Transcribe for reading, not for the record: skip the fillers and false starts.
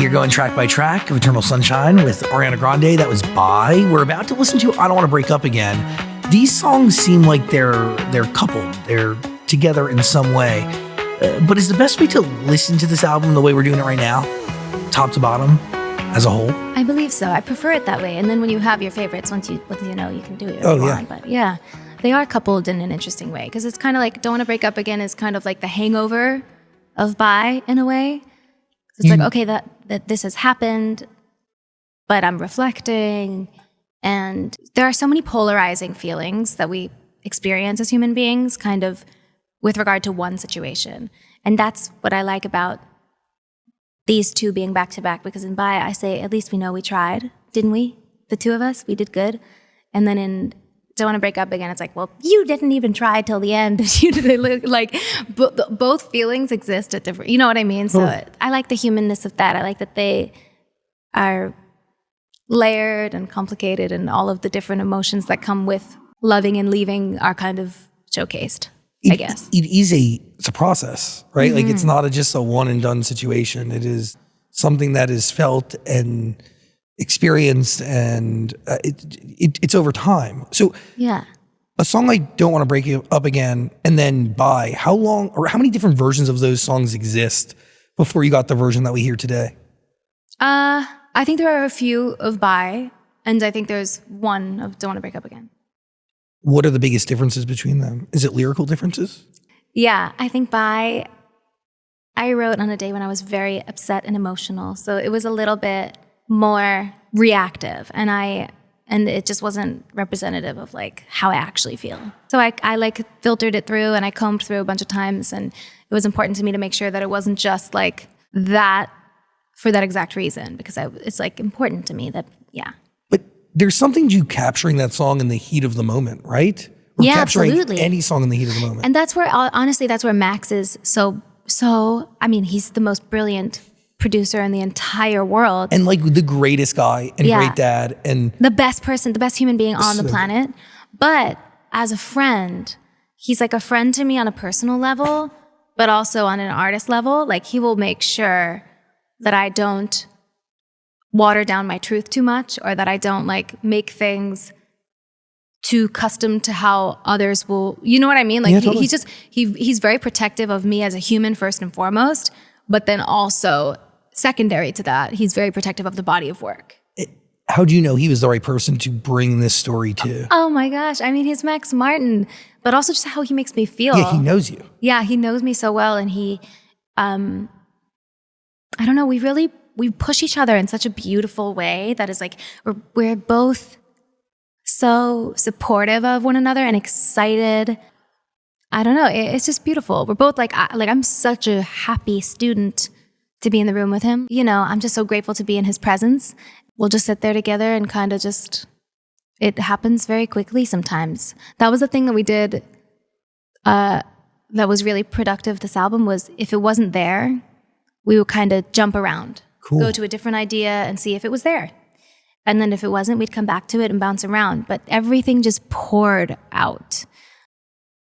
We are going track by track of Eternal Sunshine with Ariana Grande. That was Bye. We're about to listen to I Don't Want to Break Up Again. These songs seem like they're coupled. They're together in some way. But is the best way to listen to this album the way we're doing it right now? Top to bottom, as a whole? I believe so. I prefer it that way. And then when you have your favorites, once you know, you can do it. Oh, yeah. But yeah, they are coupled in an interesting way. Because it's kind of like Don't Want to Break Up Again is kind of like the hangover of Bye in a way. It's like, okay, that this has happened, but I'm reflecting. And there are so many polarizing feelings that we experience as human beings, kind of with regard to one situation. And that's what I like about these two being back to back, because in Bye, I say, at least we know we tried, didn't we? The two of us, we did good. And then in Don't Want to Break Up Again, it's like, well, you didn't even try till the end. You did, like, both feelings exist at different, you know what I mean? So I like the humanness of that. I like that they are layered and complicated, and all of the different emotions that come with loving and leaving are kind of showcased, I guess. It's a process, right? Like, it's not just a one and done situation. It is something that is felt and experienced, and it's over time. So yeah, a song like Don't Want to Break It Up Again and then Bye, how long or how many different versions of those songs exist before you got the version that we hear today? I think there are a few of Bye, and I think there's one of Don't Want to Break Up Again. What are the biggest differences between them? Is it lyrical differences? Yeah, I think Bye, I wrote on a day when I was very upset and emotional, so it was a little bit more reactive, and it just wasn't representative of like how I actually feel. So I like filtered it through, and I combed through a bunch of times, and it was important to me to make sure that it wasn't just like that for that exact reason, because it's like important to me that, yeah. But there's something to capturing that song in the heat of the moment, right? Or yeah, capturing absolutely. Any song in the heat of the moment. And that's where, honestly, that's where Max is so, I mean, he's the most brilliant producer in the entire world. And like the greatest guy and great dad and the best person, the best human being on the planet. But as a friend, he's like a friend to me on a personal level, but also on an artist level. Like, he will make sure that I don't water down my truth too much, or that I don't like make things too custom to how others will, you know what I mean? Like, totally. He's very protective of me as a human first and foremost, but then also secondary to that, he's very protective of the body of work. How do you know he was the right person to bring this story to? Oh my gosh. I mean, he's Max Martin, but also just how he makes me feel. Yeah, he knows you. Yeah, he knows me so well. And he, I don't know, we push each other in such a beautiful way that is like, we're both so supportive of one another and excited. I don't know, it's just beautiful. We're both like I'm such a happy student to be in the room with him. You know, I'm just so grateful to be in his presence. We'll just sit there together and kind of just, it happens very quickly sometimes. That was the thing that we did that was really productive this album, was if it wasn't there, we would kind of jump around. Cool. Go to a different idea and see if it was there. And then if it wasn't, we'd come back to it and bounce around. But everything just poured out.